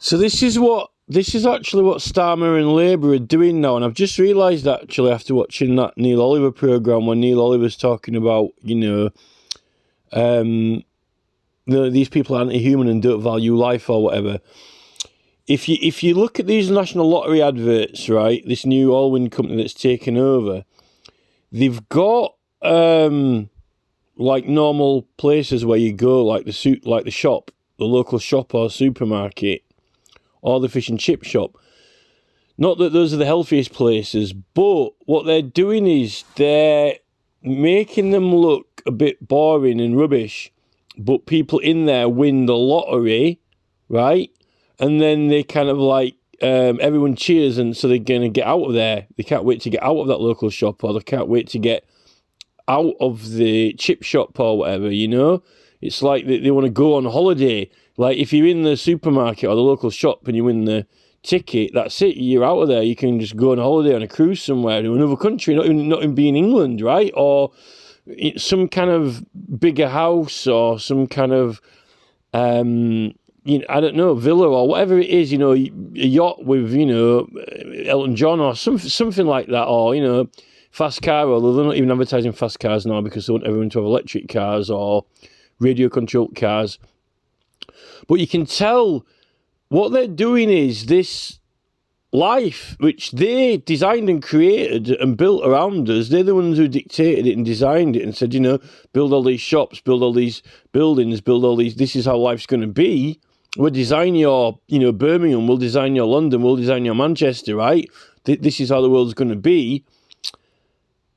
So this is actually what Starmer and Labour are doing now, and I've just realised actually after watching that Neil Oliver programme when Neil Oliver's talking about these people are anti-human and don't value life or whatever. If you look at these National Lottery adverts, right, this new Allwyn company that's taken over, they've got like normal places where you go, like the shop, the local shop or supermarket, or the fish and chip shop. Not that those are the healthiest places, but what they're doing is they're making them look a bit boring and rubbish, but people in there win the lottery, right? And then they kind of like, everyone cheers, and so they're going to get out of there. They can't wait to get out of that local shop, or they can't wait to get out of the chip shop or whatever, you know? It's like they want to go on holiday. Like, if you're in the supermarket or the local shop and you win the ticket, that's it. You're out of there. You can just go on holiday on a cruise somewhere to another country, not even be in England, right? Or some kind of bigger house or some kind of, I don't know, villa or whatever it is, a yacht with, Elton John or something like that, or, fast car, although they're not even advertising fast cars now because they want everyone to have electric cars or radio-controlled cars. But you can tell what they're doing is this life, which they designed and created and built around us. They're the ones who dictated it and designed it and said, build all these shops, build all these buildings, build all these, this is how life's going to be. We'll design your, Birmingham, we'll design your London, we'll design your Manchester, right? This is how the world's going to be.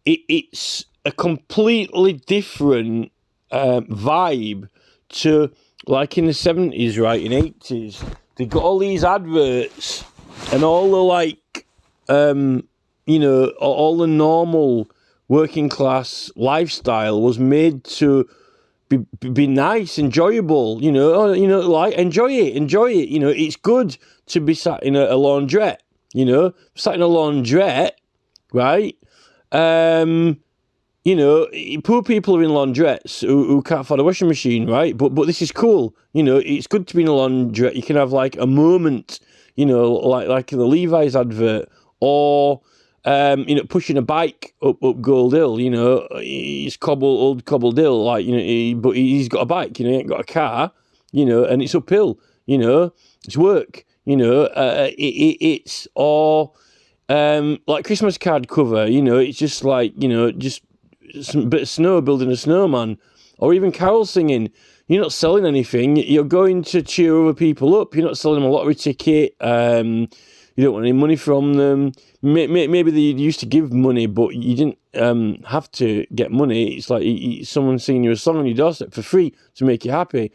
It's a completely different vibe to, like in the 70s, right, in 80s. They got all these adverts and all the, like, all the normal working class lifestyle was made to be nice, enjoyable, like, enjoy it. It's good to be sat in a laundrette, sat in a laundrette, right? Poor people are in laundrettes who can't afford a washing machine, right? But this is cool. It's good to be in a laundrette. You can have like a moment, like in the Levi's advert, or pushing a bike up Gold Hill. He's old cobbled hill, like but he's got a bike. He ain't got a car. And it's uphill. It's work. It's all like Christmas card cover. It's just like just some bit of snow building a snowman, or even carol singing. You're not selling anything. You're going to cheer other people up. You're not selling them a lottery ticket. You don't want any money from them. Maybe they used to give money, but you didn't have to get money. It's like someone singing you a song on your doorstep for free to make you happy,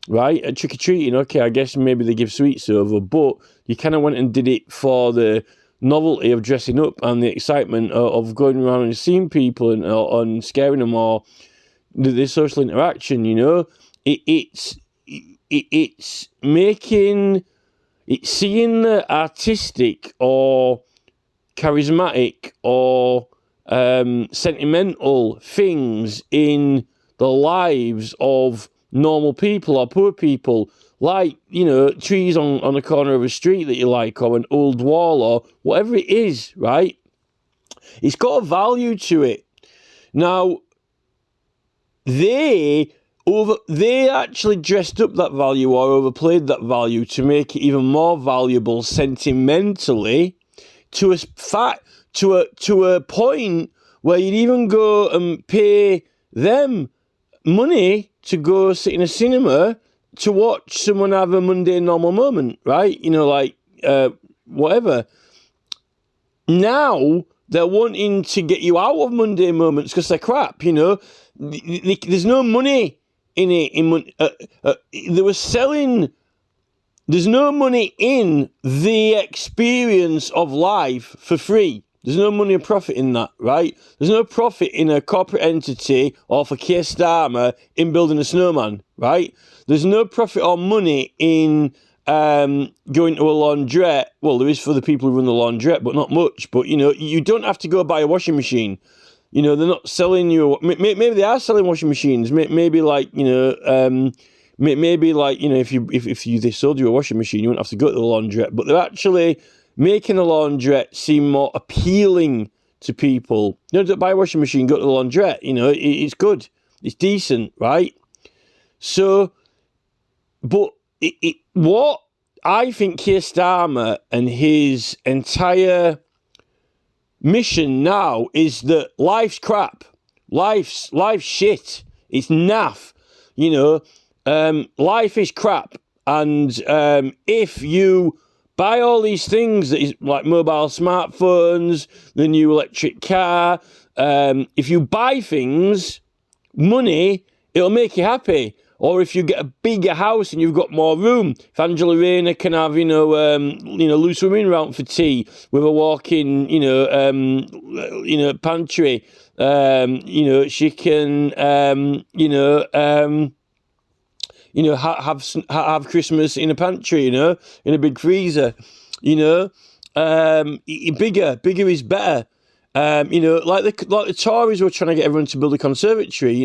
right? At trick-or-treating, okay, I guess maybe they give sweets over, but you kind of went and did it for the novelty of dressing up and the excitement of going around and seeing people and scaring them, or the social interaction. It's seeing the artistic or charismatic or sentimental things in the lives of normal people or poor people, like, trees on a corner of a street that you like, or an old wall, or whatever it is, right? It's got a value to it. Now, they actually dressed up that value or overplayed that value to make it even more valuable sentimentally, to a point where you'd even go and pay them money to go sit in a cinema to watch someone have a mundane normal moment, right? Whatever. Now they're wanting to get you out of mundane moments because they're crap, There's no money in it. They were selling. There's no money in the experience of life for free. There's no money or profit in that, right? There's no profit in a corporate entity or for Keir Starmer in building a snowman, right? There's no profit or money in going to a laundrette. Well, there is for the people who run the laundrette, but not much. But, you don't have to go buy a washing machine. They're not selling you. Maybe they are selling washing machines. Maybe like, maybe like, you know, if they sold you a washing machine, you wouldn't have to go to the laundrette. But they're actually making the laundrette seem more appealing to people. You know, don't buy a washing machine, go to the laundrette. You know, it's good, it's decent, right? So, but what I think Keir Starmer and his entire mission now is that life's crap, life's shit, it's naff, you know, life is crap, and if you buy all these things that is like mobile smartphones, the new electric car, if you buy things, money, it'll make you happy. Or if you get a bigger house and you've got more room, if Angela Rayner can have, loose women round for tea with a walk-in, pantry, she can, have Christmas in a pantry, in a big freezer, bigger is better. Like the Tories were trying to get everyone to build a conservatory,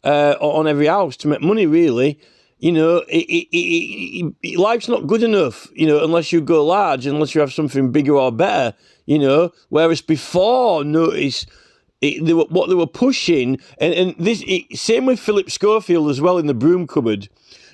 on every house to make money, really. Life's not good enough, unless you go large, unless you have something bigger or better, Whereas before, notice what they were pushing, and same with Philip Schofield as well in the broom cupboard.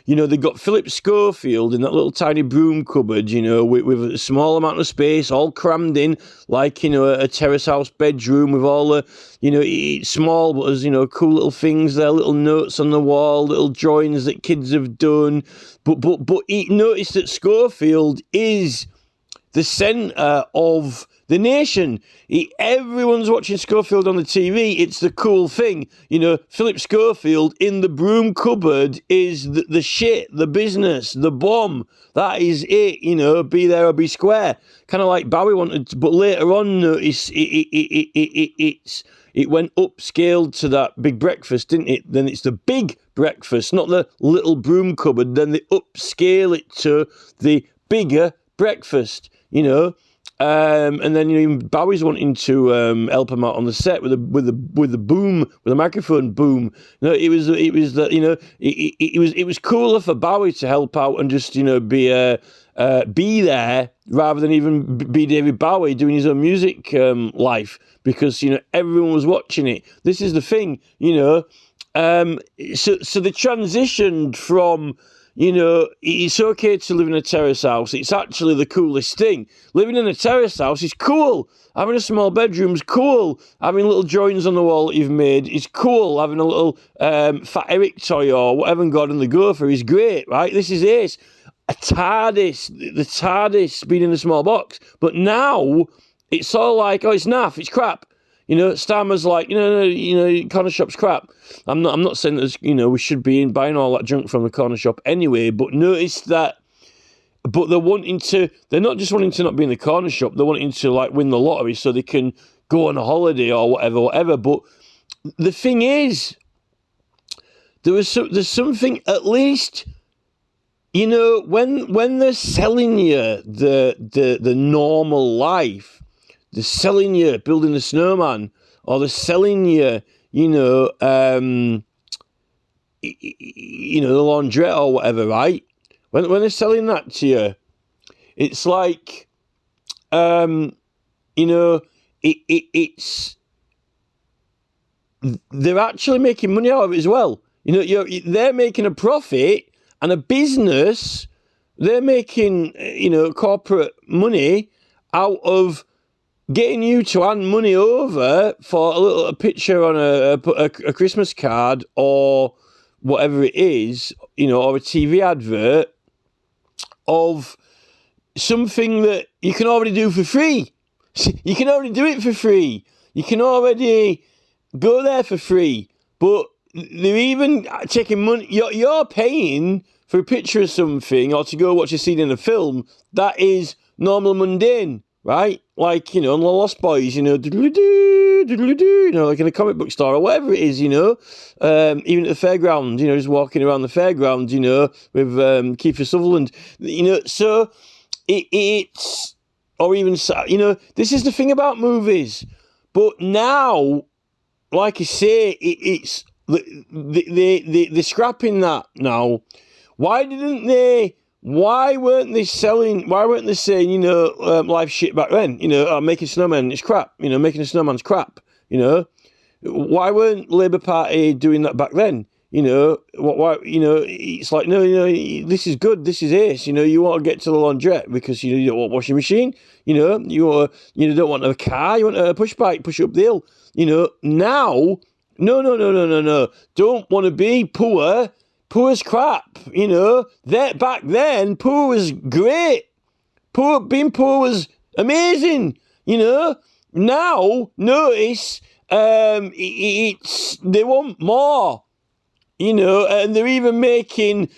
They got Philip Schofield in that little tiny broom cupboard, with a small amount of space, all crammed in, like, a terrace house bedroom with all the, it's small, but there's, cool little things there, little notes on the wall, little drawings that kids have done. But he noticed that Schofield is the centre of the nation. Everyone's watching Schofield on the TV. It's the cool thing. Philip Schofield in the broom cupboard is the shit, the business, the bomb. That is it, be there or be square. Kind of like Bowie wanted to, but later on, notice it went upscaled to that big breakfast, didn't it? Then it's the big breakfast, not the little broom cupboard. Then they upscale it to the bigger breakfast, and then even Bowie's wanting to help him out on the set with the boom, with the microphone boom. It was cooler for Bowie to help out and just be there rather than even be David Bowie doing his own music life, because everyone was watching it. This is the thing, so they transitioned from, it's okay to live in a terrace house. It's actually the coolest thing. Living in a terrace house is cool. Having a small bedroom is cool. Having little drawings on the wall that you've made is cool. Having a little Fat Eric toy or whatever God and the Gopher is great, right? This is ace. The TARDIS being in a small box. But now it's all like, oh, it's naff, it's crap. Starmer's like, corner shop's crap. I'm not saying that, we should be buying all that junk from the corner shop anyway, but notice that, but they're not just wanting to not be in the corner shop, they're wanting to like win the lottery so they can go on a holiday or whatever. But the thing is, there's something, at least, when they're selling you the normal life, they're selling you building the snowman, or they're selling you, the laundrette or whatever, right? When they're selling that to you, it's like, it's they're actually making money out of it as well. They're making a profit, and a business, they're making, corporate money out of getting you to hand money over for a picture on a Christmas card or whatever it is, or a TV advert of something that you can already do for free. You can already do it for free. You can already go there for free. But they're even taking money. You're paying for a picture of something or to go watch a scene in a film that is normal, mundane. Right? Like, on The Lost Boys, doodly-doo, doodly-doo, like in a comic book store or whatever it is, even at the fairground, just walking around the fairground, with Kiefer Sutherland, so it's, or even, this is the thing about movies. But now, like I say, it's they're scrapping that now. Why weren't they saying, life's shit back then? Making snowmen is crap. Making a snowman's crap. Why weren't Labour Party doing that back then? Why? It's like, no, this is good. This is ace. You want to get to the laundrette because, you don't want a washing machine. You don't want a car. You want a push bike, push up the hill. Now, no. Don't want to be poor. Poor's crap. Back then, poor was great. Being poor was amazing. Now, notice, they want more. And they're even making,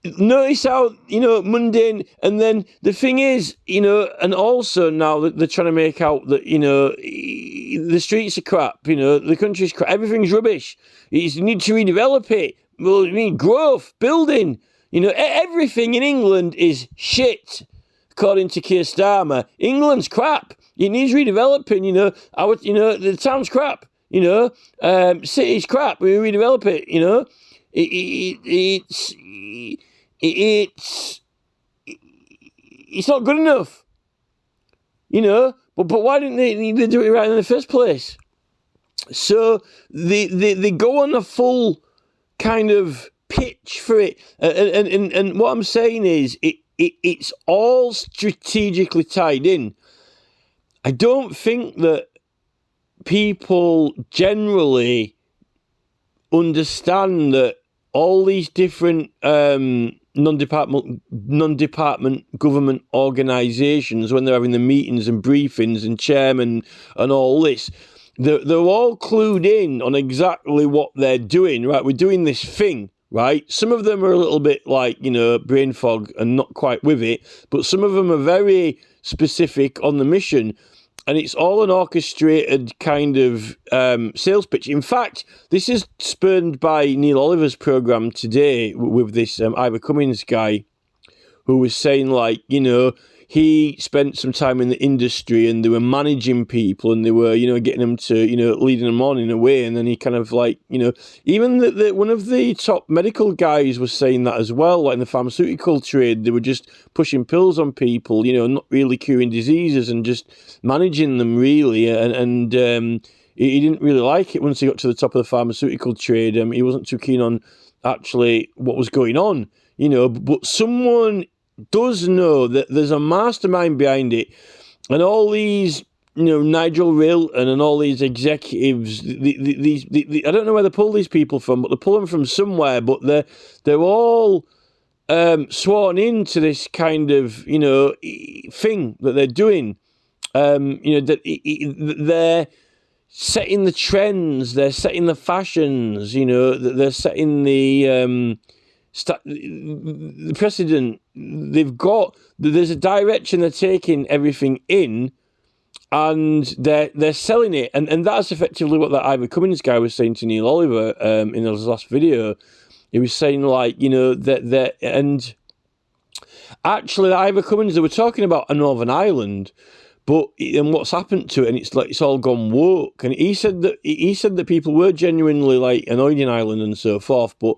notice how, mundane, and then the thing is, and also now that they're trying to make out that, the streets are crap, the country's crap, everything's rubbish, you need to redevelop it, well, you need growth, building, everything in England is shit, according to Keir Starmer. England's crap, it needs redeveloping, the town's crap. City's crap. We redevelop it. It's not good enough. But why didn't they do it right in the first place? So they go on a full kind of pitch for it, and what I'm saying is it's all strategically tied in. I don't think that people generally understand that all these different non-department government organisations, when they're having the meetings and briefings and chairman and all this, they're all clued in on exactly what they're doing. Right, we're doing this thing. Right, some of them are a little bit like, brain fog and not quite with it, but some of them are very specific on the mission. And it's all an orchestrated kind of sales pitch. In fact, this is spurned by Neil Oliver's programme today with this Ivor Cummins guy who was saying, like, he spent some time in the industry and they were managing people and they were, getting them to, leading them on in a way. And then he kind of like, even one of the top medical guys was saying that as well, like in the pharmaceutical trade, they were just pushing pills on people, not really curing diseases and just managing them really. And he didn't really like it once he got to the top of the pharmaceutical trade. He wasn't too keen on actually what was going on, but someone does know that there's a mastermind behind it, and all these, Nigel Rilton and all these executives, I don't know where they pull these people from, but they pull them from somewhere. But they're all sworn into this kind of thing that they're doing. That they're setting the trends, they're setting the fashions, they're setting the precedent. There's a direction they're taking everything in, and they're selling it, and that's effectively what that Ivor Cummins guy was saying to Neil Oliver in his last video. He was saying, like, that and actually Ivor Cummins, they were talking about a Northern Ireland, and what's happened to it, and it's like it's all gone woke. And he said that people were genuinely like annoyed in Ireland and so forth, but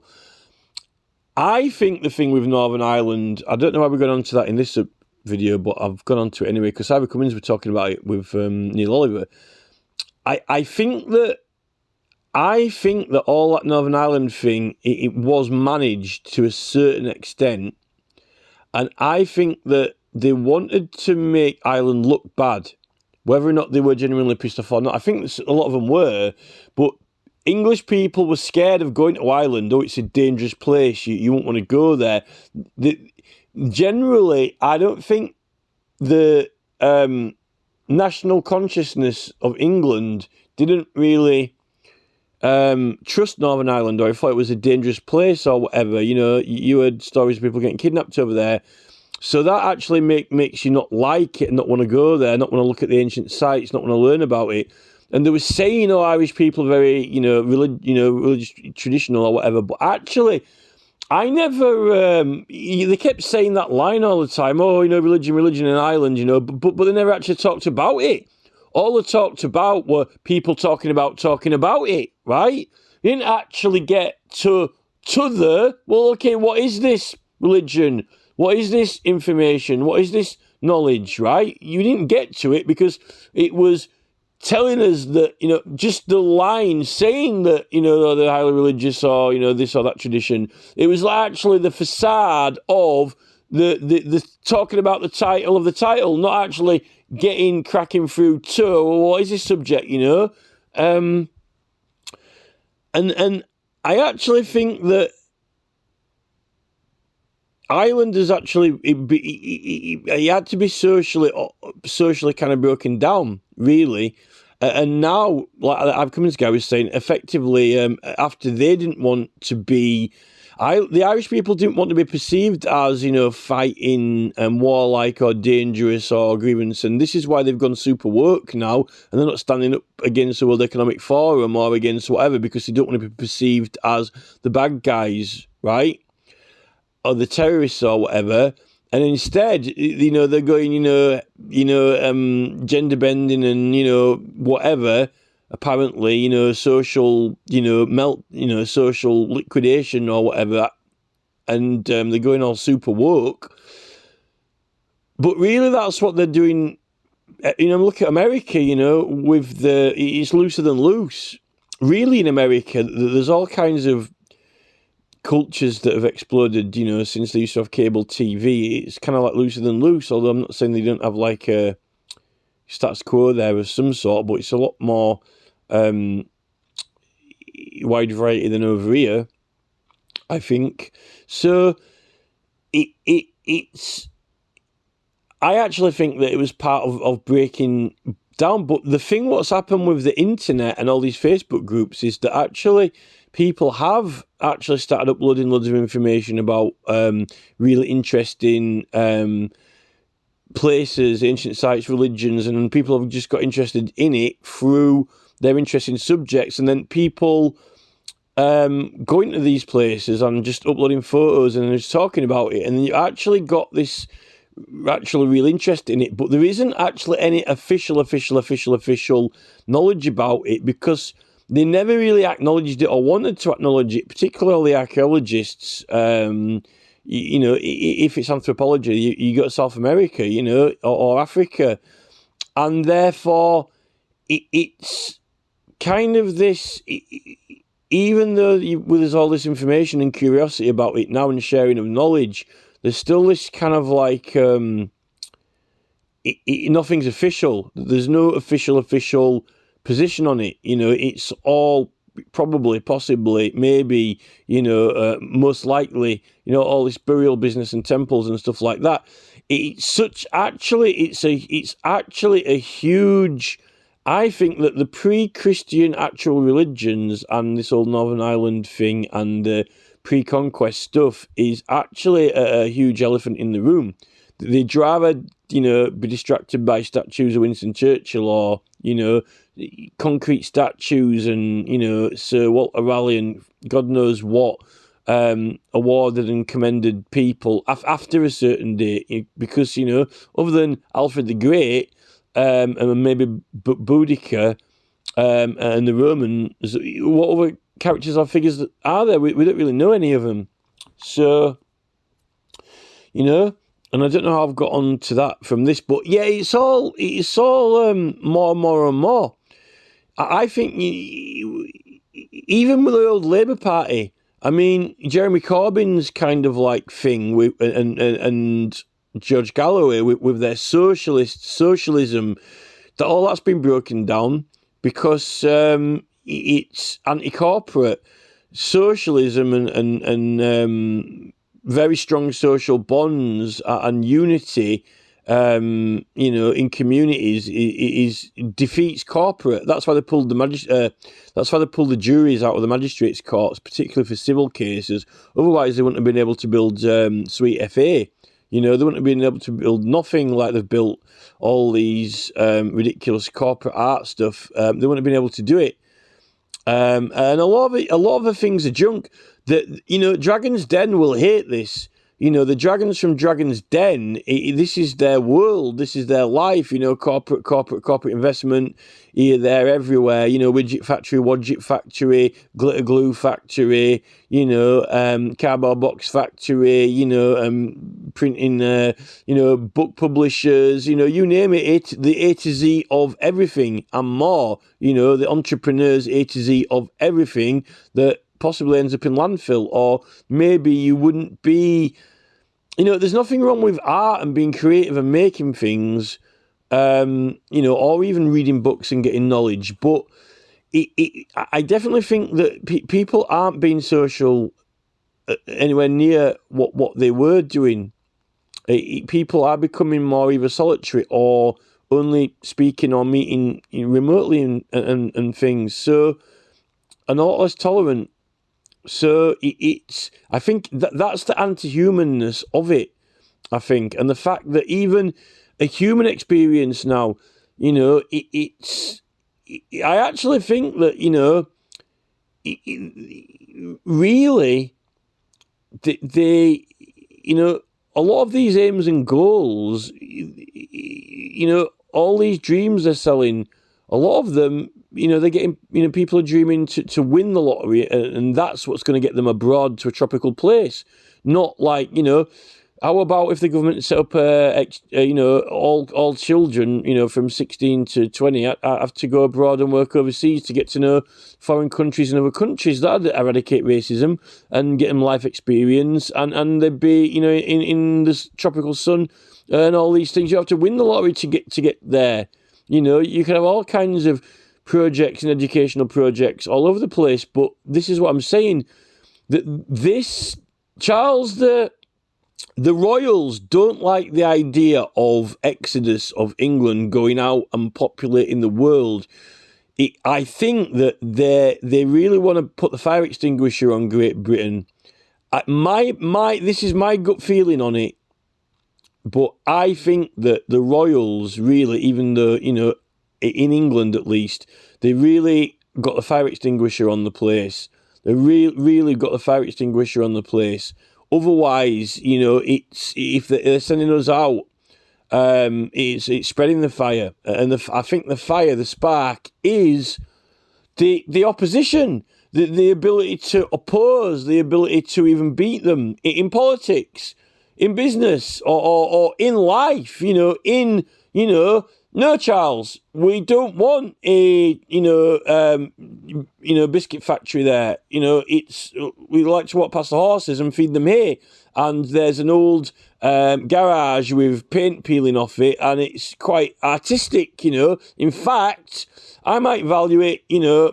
I think the thing with Northern Ireland, I don't know why we're going on to that in this video, but I've gone on to it anyway, because Ivor Cummins were talking about it with Neil Oliver. I think that all that Northern Ireland thing, it was managed to a certain extent, and I think that they wanted to make Ireland look bad, whether or not they were genuinely pissed off or not. I think a lot of them were, but English people were scared of going to Ireland. Oh, it's a dangerous place. You won't want to go there. Generally, I don't think the national consciousness of England didn't really trust Northern Ireland, or I thought it was a dangerous place or whatever. You heard stories of people getting kidnapped over there. So that actually makes you not like it, not want to go there, not want to look at the ancient sites, not want to learn about it. And they were saying, Irish people are very, religious, traditional or whatever. But actually, I never, they kept saying that line all the time. Oh, religion in Ireland, but they never actually talked about it. All they talked about were people talking about it, right? You didn't actually get to the, well, okay, what is this religion? What is this information? What is this knowledge, right? You didn't get to it because it was telling us that, just the line saying that, they're highly religious or, this or that tradition. It was actually the facade of the talking about the title of the title, not actually cracking through to, well, what is this subject, And I actually think that Ireland is actually, he had to be socially kind of broken down, really. And now, like I've come to this guy was saying, effectively, after they didn't want to be, the Irish people didn't want to be perceived as, fighting and warlike or dangerous or grievance. And this is why they've gone super woke now. And they're not standing up against the World Economic Forum or against whatever, because they don't want to be perceived as the bad guys, right? Or the terrorists or whatever. And instead, they're going, gender bending and, whatever, apparently, social, social liquidation or whatever. And they're going all super woke. But really, that's what they're doing. Look at America, with it's looser than loose. Really, in America, there's all kinds of cultures that have exploded, since they used to have cable TV. It's kind of like looser than loose, although I'm not saying they don't have like a status quo there of some sort, but it's a lot more wide variety than over here, I think. So it's I actually think that it was part of breaking down. But the thing what's happened with the internet and all these Facebook groups is that actually people have actually started uploading loads of information about really interesting places, ancient sites, religions, and people have just got interested in it through their interesting subjects. And then people going to these places and just uploading photos and just talking about it. And you actually got this actual real interest in it. But there isn't actually any official knowledge about it, because they never really acknowledged it or wanted to acknowledge it, particularly archaeologists. If it's anthropology, you go to South America, or Africa. And therefore, it's kind of this, even though there's all this information and curiosity about it now and sharing of knowledge, there's still this kind of like, nothing's official. There's no official position on it. It's all probably, possibly, maybe, most likely, all this burial business and temples and stuff like that. It's actually a huge, I think that the pre-Christian actual religions and this old Northern Ireland thing and the pre-conquest stuff is actually a huge elephant in the room. They'd rather, be distracted by statues of Winston Churchill or, concrete statues and, Sir Walter Raleigh and God knows what, awarded and commended people after a certain date, because, other than Alfred the Great, and maybe Boudica, and the Romans, what other characters or figures are there? We don't really know any of them. So, and I don't know how I've got on to that from this, but yeah, it's all more and more. I think even with the old Labour Party, I mean, Jeremy Corbyn's kind of like thing with and George Galloway with their socialism, that all that's been broken down because it's anti-corporate socialism and very strong social bonds and unity, in communities is defeats corporate. That's why they pulled the juries out of the magistrates' courts, particularly for civil cases. Otherwise, they wouldn't have been able to build Sweet FA. They wouldn't have been able to build nothing like they've built all these ridiculous corporate art stuff. They wouldn't have been able to do it. And a lot of the things are junk. That Dragon's Den will hate this. the dragons from Dragon's Den, this is their world, this is their life, corporate investment, here, there, everywhere, widget factory, wadget factory, glitter glue factory, cardboard box factory, printing, book publishers, you name it, the A to Z of everything and more, the entrepreneurs A to Z of everything that possibly ends up in landfill, or maybe you wouldn't be, there's nothing wrong with art and being creative and making things, or even reading books and getting knowledge. But I definitely think that people aren't being social anywhere near what they were doing. People are becoming more either solitary or only speaking or meeting remotely and things. So, and a lot less tolerant. So I think that's the anti-humanness of it, I think. And the fact that even a human experience now, I actually think that, really, they a lot of these aims and goals, all these dreams they're selling, a lot of them, they're getting, people are dreaming to win the lottery, and that's what's going to get them abroad to a tropical place. Not like, how about if the government set up, all children, from 16 to 20 have to go abroad and work overseas to get to know foreign countries and other countries. That'd eradicate racism and get them life experience, and they'd be, in this tropical sun and all these things. You have to win the lottery to get there. You can have all kinds of projects and educational projects all over the place, but this is what I'm saying, that this Charles the royals don't like the idea of exodus of England going out and populating the world. I think that they really want to put the fire extinguisher on Great Britain. This is my gut feeling on it, but I think that the royals really, even though, in England at least, they really got the fire extinguisher on the place. They really got the fire extinguisher on the place. Otherwise, it's if they're sending us out, it's spreading the fire, and I think the spark is the opposition, the ability to oppose, the ability to even beat them in politics, in business, or in life. No, Charles, we don't want a biscuit factory there. We like to walk past the horses and feed them hay, and there's an old garage with paint peeling off it, and it's quite artistic. In fact, I might value it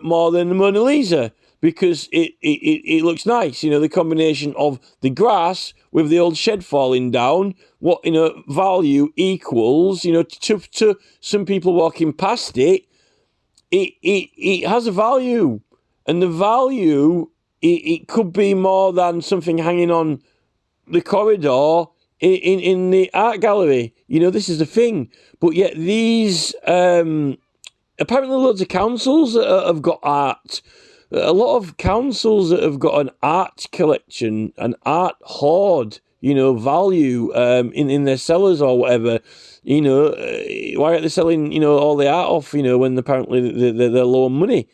more than the Mona Lisa, because it looks nice. The combination of the grass with the old shed falling down, what value equals, to some people walking past it, it has a value, and the value, it could be more than something hanging on the corridor in the art gallery. This is the thing. But yet these apparently loads of councils have got art. A lot of councils that have got an art collection, an art hoard, value in their cellars or whatever. Why aren't they selling, all the art off, when apparently they're low on money,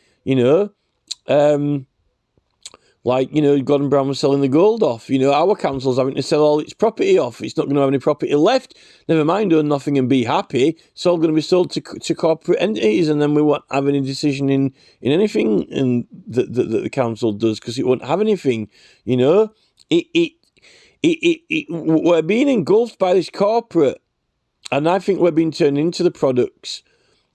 Like, Gordon Brown was selling the gold off. Our council's having to sell all its property off. It's not going to have any property left. Never mind own nothing and be happy. It's all going to be sold to corporate entities, and then we won't have any decision in anything that the council does, because it won't have anything. We're being engulfed by this corporate, and I think we're being turned into the products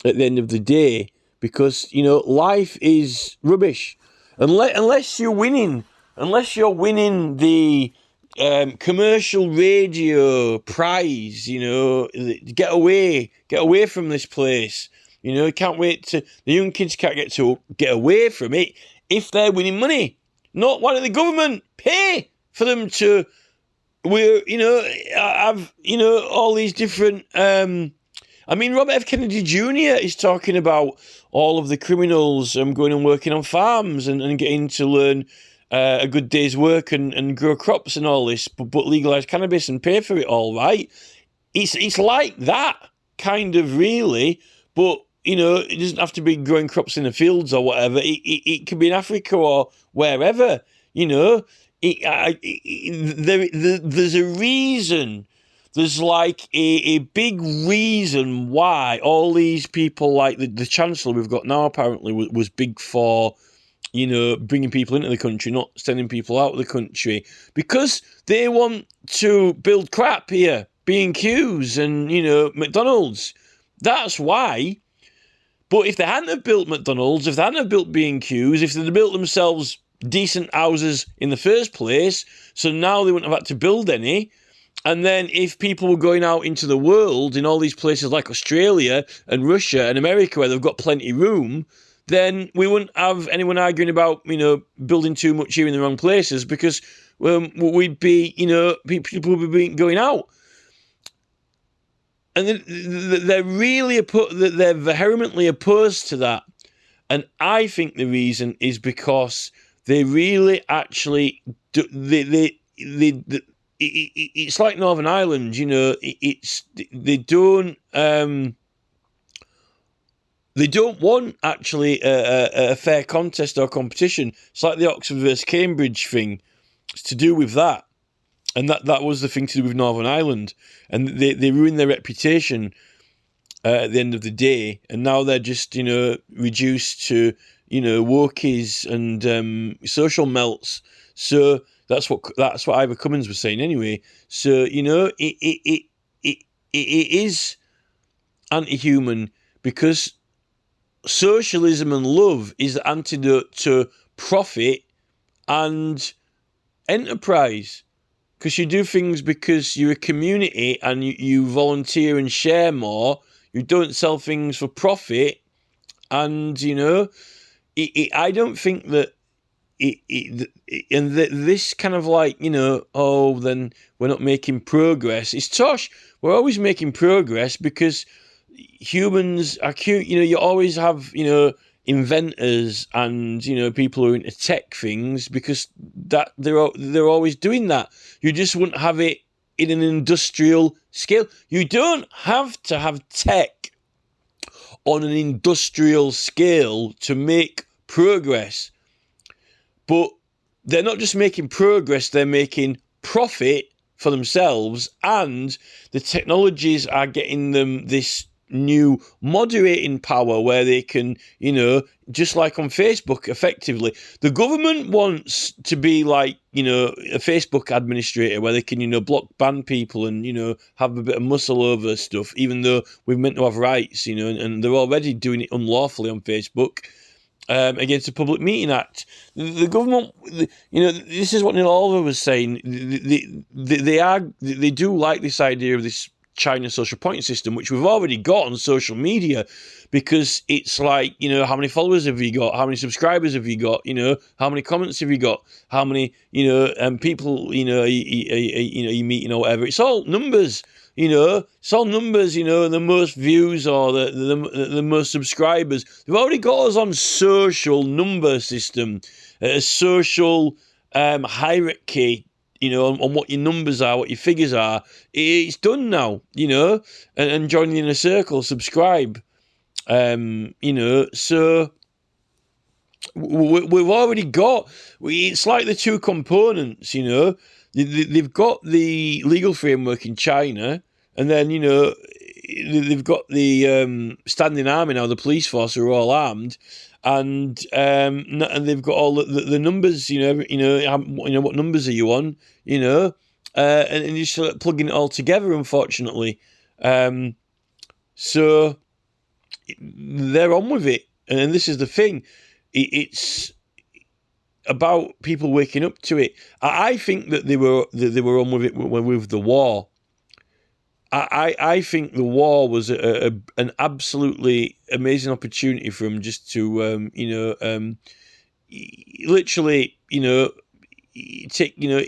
at the end of the day, because, life is rubbish. Unless you're winning the commercial radio prize, get away from this place. Can't wait the young kids can't get away from it if they're winning money. Not why don't the government pay for them to, have, all these different, Robert F. Kennedy Jr. is talking about all of the criminals going and working on farms and getting to learn a good day's work and grow crops and all this, but legalise cannabis and pay for it all, right? It's like that, kind of, really. But, you know, it doesn't have to be growing crops in the fields or whatever. It could be in Africa or wherever, you know. There's a reason. There's like a big reason why all these people, like the Chancellor we've got now, apparently was big for, you know, bringing people into the country, not sending people out of the country, because they want to build crap here, B&Qs and, you know, McDonald's. That's why. But if they hadn't have built McDonald's, if they hadn't have built B&Qs, if they'd have built themselves decent houses in the first place, so now they wouldn't have had to build any. And then if people were going out into the world in all these places like Australia and Russia and America where they've got plenty of room, then we wouldn't have anyone arguing about, you know, building too much here in the wrong places, because we'd be, you know, people would be going out. And they're really they're vehemently opposed to that. And I think the reason is because they really actually do, it's like Northern Ireland, you know. They don't want actually a fair contest or competition. It's like the Oxford versus Cambridge thing. It's to do with that, and that was the thing to do with Northern Ireland, and they ruined their reputation at the end of the day, and now they're just, you know, reduced to, you know, wokies and social melts. So that's what Ivor Cummins was saying anyway. So, you know, it is anti-human, because socialism and love is the antidote to profit and enterprise. Because you do things because you're a community and you volunteer and share more. You don't sell things for profit. And, you know, I don't think that this kind of like, you know, oh, then we're not making progress. It's tosh. We're always making progress because humans are cute. You know, you always have, you know, inventors and, you know, people who are into tech things, because that they're always doing that. You just wouldn't have it in an industrial scale. You don't have to have tech on an industrial scale to make progress. But they're not just making progress, they're making profit for themselves, and the technologies are getting them this new moderating power where they can, you know, just like on Facebook, effectively. The government wants to be like, you know, a Facebook administrator where they can, you know, block, ban people and, you know, have a bit of muscle over stuff, even though we're meant to have rights, you know, and they're already doing it unlawfully on Facebook. Against the Public Meeting Act. The government, you know, this is what Neil Oliver was saying. They do like this idea of this China social point system, which we've already got on social media, because it's like, you know, how many followers have you got? How many subscribers have you got? You know, how many comments have you got? How many, you know, people, you know, you meeting or whatever. It's all numbers. You know, it's all numbers, you know, the most views or the most subscribers. They've already got us on social number system, a social hierarchy, you know, on what your numbers are, what your figures are. It's done now, you know, and join the inner circle, subscribe, you know, so we've already got, it's like the two components, you know. They've got the legal framework in China, and then, you know, they've got the standing army now, the police force are all armed, and they've got all the numbers, you know, what numbers are you on, you know, and you're just plugging it all together, unfortunately. So they're on with it, and this is the thing. It's about people waking up to it. I think that they were on with it with the war. I think the war was an absolutely amazing opportunity for them just to you know, literally, you know, take, you know,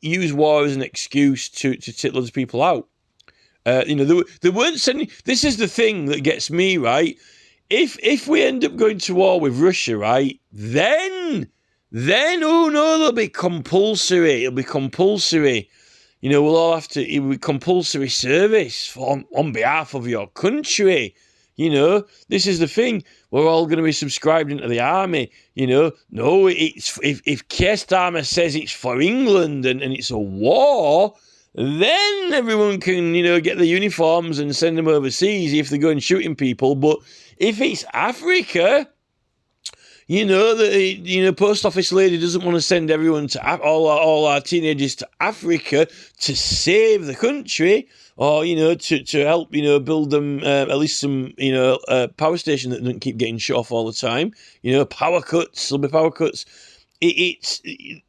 use war as an excuse to take loads of people out. You know, they weren't sending. This is the thing that gets me, right. If we end up going to war with Russia, right, then then, oh no, they'll be compulsory. It'll be compulsory. You know, we'll all have to, it will be compulsory service on behalf of your country. You know, this is the thing. We're all going to be subscribed into the army. You know, no, it's if Keir Starmer says it's for England and it's a war, then everyone can, you know, get the uniforms and send them overseas if they're going shooting people. But if it's Africa, you know, the post office lady doesn't want to send everyone to all our teenagers to Africa to save the country, or, you know, to help, you know, build them at least some, you know, power station that don't keep getting shut off all the time. You know, power cuts. There'll be power cuts.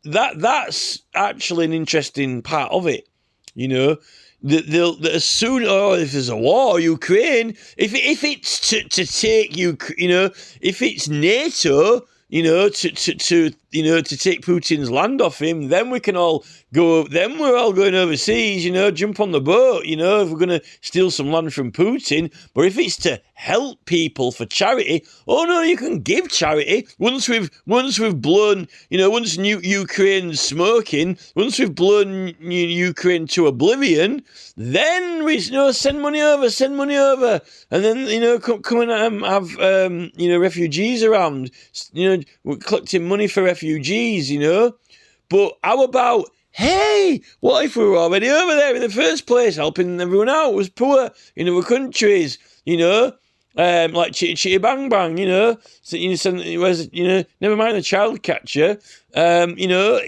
That's actually an interesting part of it. You know, they'll as soon, if there's a war, Ukraine, if it's to take you know, if it's NATO, you know, to take Putin's land off him, then we can all go. Then we're all going overseas, you know, jump on the boat, you know, if we're going to steal some land from Putin. But if it's to help people for charity, oh no, you can give charity. Once we've blown, you know, once Ukraine's smoking, once we've blown Ukraine to oblivion, then we, you know, send money over, and then, you know, come and have you know, refugees around, you know, we're collecting money for refugees, you know. But how about, hey, what if we were already over there in the first place, helping everyone out who was poor in other countries, you know, like Chitty Chitty Bang Bang, you know, so, you know, never mind the child catcher, you know,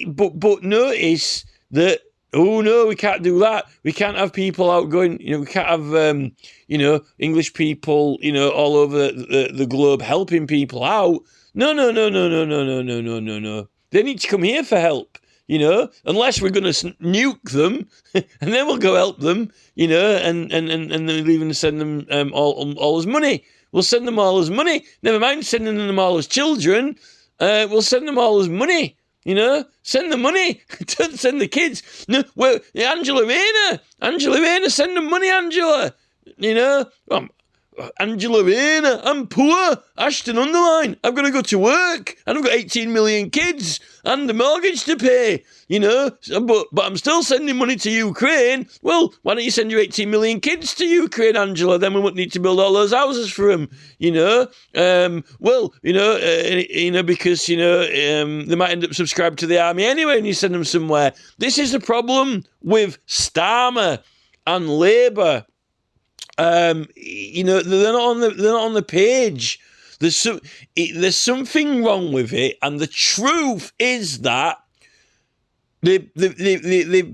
but notice that, oh no, we can't do that. We can't have people out going, you know, we can't have, you know, English people, you know, all over the globe helping people out. No. They need to come here for help, you know, unless we're going to nuke them, and then we'll go help them, you know, and then we'll even send them all as money. We'll send them all as money. Never mind sending them all as children. We'll send them all as money. You know, send the money. Don't send the kids. No, well, Angela Rayner, send them money, Angela. You know, Angela Rayner, I'm poor. Ashton Underline, I've got to go to work, and I've got 18 million kids and the mortgage to pay. You know, but I'm still sending money to Ukraine. Well, why don't you send your 18 million kids to Ukraine, Angela? Then we wouldn't need to build all those houses for them. You know, well, you know, because, you know, they might end up subscribed to the army anyway, and you send them somewhere. This is the problem with Starmer and Labour. You know, they're not on the page. There's something wrong with it, and the truth is that they're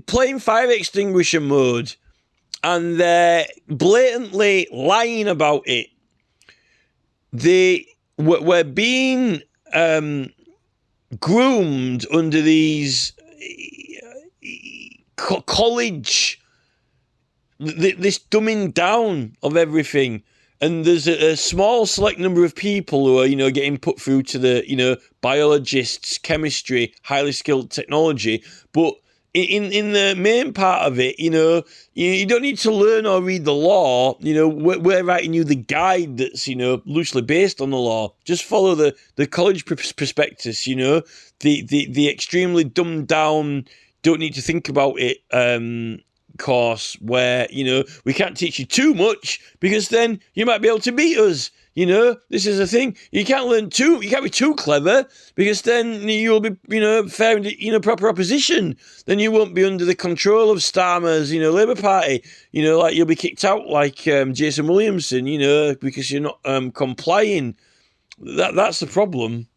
playing fire extinguisher mode, and they're blatantly lying about it. We're being groomed under these college, this dumbing down of everything. And there's a small select number of people who are, you know, getting put through to the, you know, biologists, chemistry, highly skilled technology. But in the main part of it, you know, you don't need to learn or read the law. You know, we're writing you the guide that's, you know, loosely based on the law. Just follow the college prospectus, you know, the extremely dumbed down, don't need to think about it, course where, you know, we can't teach you too much because then you might be able to beat us. You know, this is the thing. You can't be too clever, because then you'll be, you know, fair and, you know, proper opposition. Then you won't be under the control of Starmer's, you know, Labour Party. You know, like you'll be kicked out like Jason Williamson, you know, because you're not complying. That's the problem.